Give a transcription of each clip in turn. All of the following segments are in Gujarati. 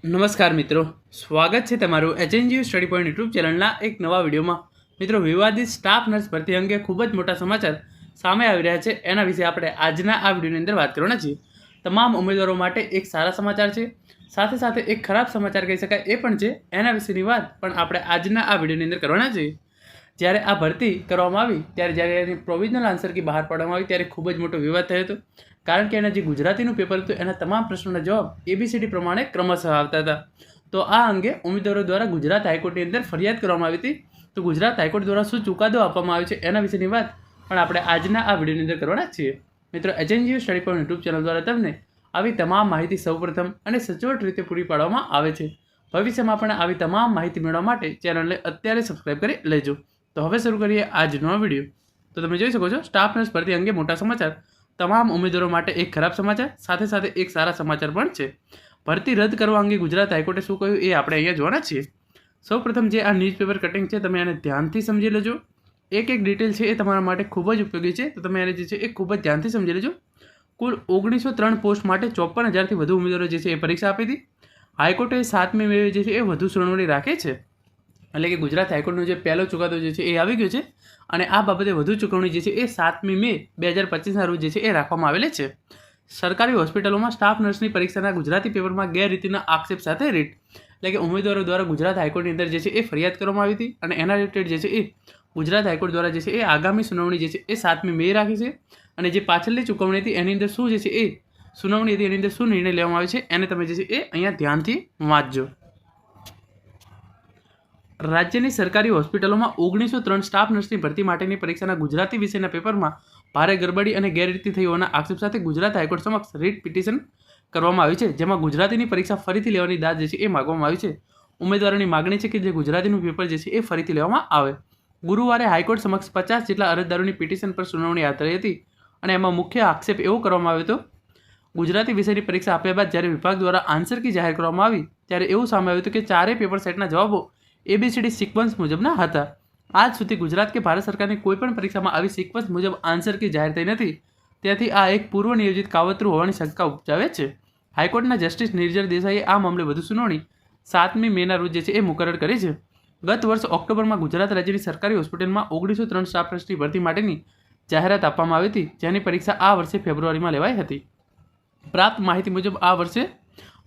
નમસ્કાર મિત્રો, સ્વાગત છે તમારું એચએનજીયુ સ્ટડી પોઈન્ટ યુટ્યુબ ચેનલના એક નવા વિડીયોમાં. મિત્રો, વિવાદિત સ્ટાફ નર્સ ભરતી અંગે ખૂબ જ મોટા સમાચાર સામે આવી રહ્યા છે. એના વિશે આપણે આજના આ વિડીયોની અંદર વાત કરવાના છીએ. તમામ ઉમેદવારો માટે એક સારા સમાચાર છે, સાથે સાથે એક ખરાબ સમાચાર કહી શકાય એ પણ છે. એના વિશેની વાત પણ આપણે આજના આ વિડીયોની અંદર કરવાના છીએ. જ્યારે આ ભરતી કરવામાં આવી જ્યારે એની પ્રોવિઝનલ આન્સર કી બહાર પાડવામાં આવી ત્યારે ખૂબ જ મોટો વિવાદ થયો હતો, કારણ કે એના જે ગુજરાતીનું પેપર હતું એના તમામ પ્રશ્નોના જવાબ એબીસીડી પ્રમાણે ક્રમશઃ આવતા હતા. તો આ અંગે ઉમેદવારો દ્વારા ગુજરાત હાઈકોર્ટની અંદર ફરિયાદ કરવામાં આવી હતી. તો ગુજરાત હાઈકોર્ટ દ્વારા શું ચુકાદો આપવામાં આવ્યો છે એના વિશેની વાત પણ આપણે આજના આ વિડીયોની અંદર કરવાના છીએ. મિત્રો, HNGU study point YouTube channel દ્વારા તમને આવી તમામ માહિતી સૌપ્રથમ અને સચોટ રીતે પૂરી પાડવામાં આવે છે. ભવિષ્યમાં પણ આવી તમામ માહિતી મેળવવા માટે ચેનલને અત્યારે સબસ્ક્રાઈબ કરી લેજો. તો હવે શરૂ કરીએ આજનો વિડીયો. તો તમે જોઈ શકો છો, સ્ટાફ નર્સ ભરતી અંગે મોટા સમાચાર. તમામ ઉમેદવારો માટે એક ખરાબ સમાચાર, સાથે સાથે એક સારા સમાચાર પણ છે. ભરતી રદ કરવા અંગે ગુજરાત હાઈકોર્ટે શું કહ્યું એ આપણે અહીંયા જોવાના છીએ. સૌપ્રથમ જે આ ન્યૂઝપેપર કટિંગ છે તમે આને ધ્યાનથી સમજી લેજો. એક એક ડિટેલ છે એ તમારા માટે ખૂબ જ ઉપયોગી છે, તો તમે આને જે છે એ ખૂબ જ ધ્યાનથી સમજી લેજો. કુલ 1903 પોસ્ટ માટે 54,000થી વધુ ઉમેદવારો જે છે એ પરીક્ષા આપી હતી. હાઈકોર્ટે 7મી મે જે છે એ વધુ સુનાવણી રાખે છે, એટલે કે ગુજરાત હાઈકોર્ટનો જે પહેલો ચુકાદો જે છે એ આવી ગયો છે અને આ બાબતે વધુ ચૂકવણી જે છે એ 7મી મે 2025ના રોજ જે છે એ રાખવામાં આવેલી છે. સરકારી હોસ્પિટલોમાં સ્ટાફ નર્સની પરીક્ષાના ગુજરાતી પેપરમાં ગેરરીતિના આક્ષેપ સાથે રીટ, એટલે કે ઉમેદવારો દ્વારા ગુજરાત હાઈકોર્ટની અંદર જે છે એ ફરિયાદ કરવામાં આવી હતી અને એના રિલેટેડ જે છે એ ગુજરાત હાઈકોર્ટ દ્વારા જે છે એ આગામી સુનાવણી જે છે એ 7મી મે રાખી છે. અને જે પાછળની ચૂકવણી હતી એની અંદર શું જે છે એ સુનાવણી હતી એની અંદર શું નિર્ણય લેવામાં આવે છે એને તમે જે છે એ અહીંયા ધ્યાનથી વાંચજો. રાજ્યની સરકારી હોસ્પિટલોમાં 1903 સ્ટાફ નર્સની ભરતી માટેની પરીક્ષાના ગુજરાતી વિષયના પેપરમાં ભારે ગરબડી અને ગેરરીતિ થઈ હોવાના આક્ષેપ સાથે ગુજરાત હાઈકોર્ટ સમક્ષ રીટ પિટિશન કરવામાં આવી છે, જેમાં ગુજરાતીની પરીક્ષા ફરીથી લેવાની દાદ જે છે એ માગવામાં આવી છે. ઉમેદવારોની માગણી છે કે જે ગુજરાતીનું પેપર જે છે એ ફરીથી લેવામાં આવે. ગુરુવારે હાઈકોર્ટ સમક્ષ 50 જેટલા અરજદારોની પિટિશન પર સુનાવણી હાથ ધરી હતી અને એમાં મુખ્ય આક્ષેપ એવો કરવામાં આવ્યો હતો, ગુજરાતી વિષયની પરીક્ષા આપ્યા બાદ જ્યારે વિભાગ દ્વારા આન્સર કી જાહેર કરવામાં આવી ત્યારે એવું સામે આવ્યું હતું કે ચારેય પેપર સેટના જવાબો એબીસીડી સિક્વન્સ મુજબના હતા. આજ સુધી ગુજરાત કે ભારત સરકારની કોઈપણ પરીક્ષામાં આવી સિક્વન્સ મુજબ આન્સર કી જાહેર થઈ નથી. ત્યાંથી આ એક પૂર્વ નિયોજિત કાવતરું હોવાની શંકા ઉપજાવે છે. હાઈકોર્ટના જસ્ટિસ નિર્જર દેસાઈએ આ મામલે વધુ સુનાવણી 7મી મેના રોજ જે છે એ મુકરર કરી છે. ગત વર્ષ ઓક્ટોબરમાં ગુજરાત રાજ્યની સરકારી હોસ્પિટલમાં 1903 સ્ટાફ નર્સની ભરતી માટેની જાહેરાત આપવામાં આવી હતી, જેની પરીક્ષા આ વર્ષે ફેબ્રુઆરીમાં લેવાઈ હતી. પ્રાપ્ત માહિતી મુજબ આ વર્ષે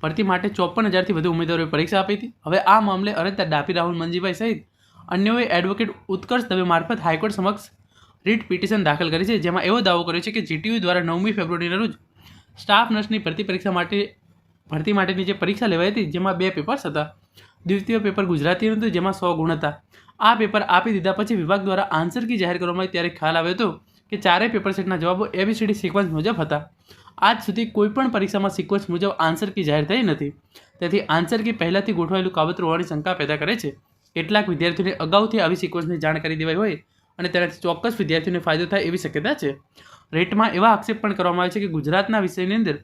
ભરતી માટે 54,000થી વધુ ઉમેદવારોએ પરીક્ષા આપી હતી. હવે આ મામલે અરજદાર ડાભી રાહુલ મંજીભાઈ સહિત અન્યોએ એડવોકેટ ઉત્કર્ષ દવે મારફત હાઈકોર્ટ સમક્ષ રીટ પિટિશન દાખલ કરી છે, જેમાં એવો દાવો કર્યો છે કે જીટીયુ દ્વારા 9મી ફેબ્રુઆરીના રોજ સ્ટાફ નર્સની ભરતી માટેની જે પરીક્ષા લેવાઈ હતી જેમાં 2 પેપર્સ હતા. દ્વિતીય પેપર ગુજરાતીનું હતું જેમાં 100 ગુણ હતા. આ પેપર આપી દીધા પછી વિભાગ દ્વારા આન્સર કી જાહેર કરવામાં આવી ત્યારે ખ્યાલ આવ્યો હતો કે ચારેય પેપર સેટના જવાબો એબીસીડી સિક્વન્સ મુજબ હતા. આજ સુધી કોઈપણ પરીક્ષામાં સિક્વન્સ મુજબ આન્સર કી જાહેર થઈ નથી. તેથી આન્સર કી પહેલાંથી ગોઠવાયેલું કાવતરું હોવાની શંકા પેદા કરે છે. કેટલાક વિદ્યાર્થીઓને અગાઉથી આવી સિક્વન્સની જાણ કરી દેવાઈ હોય અને તેનાથી ચોક્કસ વિદ્યાર્થીઓને ફાયદો થાય એવી શક્યતા છે. રેટમાં એવા આક્ષેપ પણ કરવામાં આવે છે કે ગુજરાતના વિષયની અંદર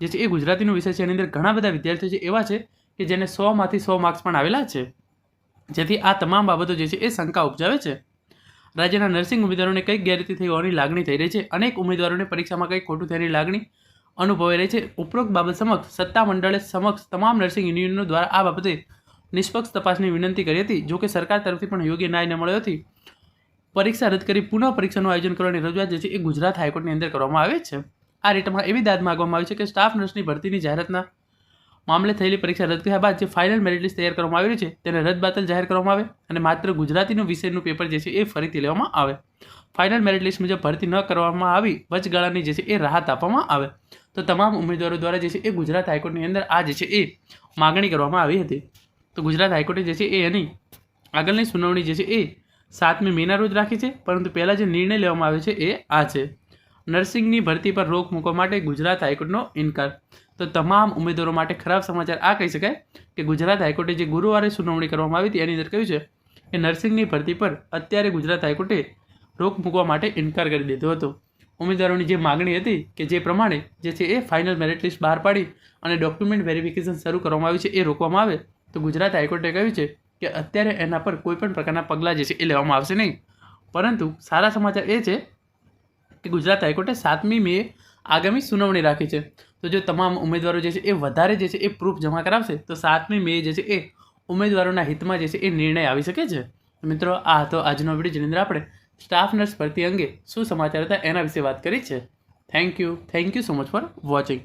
જે છે એ ગુજરાતીનો વિષય છે એની અંદર ઘણા બધા વિદ્યાર્થીઓ છે એવા છે કે જેને 100માંથી 100 માર્ક્સ પણ આવેલા છે, જેથી આ તમામ બાબતો જે છે એ શંકા ઉપજાવે છે. રાજ્યના નર્સિંગ ઉમેદવારોને કંઈક ગેરરીતિ થઈ હોવાની લાગણી થઈ રહી છે. અનેક ઉમેદવારોને પરીક્ષામાં કંઈક ખોટું થયાની લાગણી અનુભવાઈ રહી છે. ઉપરોક્ત બાબત સમક્ષ સત્તામંડળે સમક્ષ તમામ નર્સિંગ યુનિયનો દ્વારા આ બાબતે નિષ્પક્ષ તપાસની વિનંતી કરી હતી. જો કે સરકાર તરફથી પણ યોગ્ય ન્યાય ન મળ્યો હતી. પરીક્ષા રદ કરી પુનઃ પરીક્ષાનું આયોજન કરવાની રજૂઆત જે છે એ ગુજરાત હાઈકોર્ટની અંદર કરવામાં આવે છે. આ રીટમાં એવી દાદ માંગવામાં આવી છે કે સ્ટાફ નર્સની ભરતીની જાહેરાતના મામલે થયેલી પરીક્ષા રદ કર્યા બાદ જે ફાઇનલ મેરિટ લિસ્ટ તૈયાર કરવામાં આવી છે તેને રદબાતલ જાહેર કરવામાં આવે અને માત્ર ગુજરાતીનું વિષયનું પેપર જે છે એ ફરીથી લેવામાં આવે. ફાઇનલ મેરિટ લિસ્ટ મુજબ ભરતી ન કરવામાં આવી વચગાળાની જે છે એ રાહત આપવામાં આવે. તો તમામ ઉમેદવારો દ્વારા જે છે એ ગુજરાત હાઈકોર્ટની અંદર આ જે છે એ માગણી કરવામાં આવી હતી. તો ગુજરાત હાઈકોર્ટે જે છે એ એની આગળની સુનાવણી જે છે એ 7મી મેના રોજ રાખી છે, પરંતુ પહેલાં જે નિર્ણય લેવામાં આવ્યો છે એ આ છે. નર્સિંગની ભરતી પર રોક મૂકવા માટે ગુજરાત હાઈકોર્ટનો ઇનકાર. તો તમામ ઉમેદવારો માટે ખરાબ સમાચાર આ કહી શકાય કે ગુજરાત હાઈકોર્ટે જે ગુરુવારે સુનાવણી કરવામાં આવી હતી એની અંદર કહ્યું છે કે નર્સિંગની ભરતી પર અત્યારે ગુજરાત હાઈકોર્ટે રોક મૂકવા માટે ઇનકાર કરી દીધો હતો. ઉમેદવારોની જે માગણી હતી કે જે પ્રમાણે જે છે એ ફાઇનલ મેરિટ લિસ્ટ બહાર પાડી અને ડોક્યુમેન્ટ વેરિફિકેશન શરૂ કરવામાં આવ્યું છે એ રોકવામાં આવે, તો ગુજરાત હાઈકોર્ટે કહ્યું છે કે અત્યારે એના પર કોઈપણ પ્રકારના પગલાં જે છે એ લેવામાં આવશે નહીં. પરંતુ સારા સમાચાર એ છે કે ગુજરાત હાઈકોર્ટે 7મી મે આગામી સુનાવણી રાખી છે. તો જો તમામ ઉમેદવારો જે છે એ વધારે જે છે એ પ્રૂફ જમા કરાવશે તો 7મી મે જે છે એ ઉમેદવારોના હિતમાં જે છે એ નિર્ણય આવી શકે છે. મિત્રો, આ હતો આજનો વિડીયો જેની અંદર આપણે સ્ટાફ નર્સ ભરતી અંગે શું સમાચાર હતા એના વિશે વાત કરી છે. Thank you so much for watching.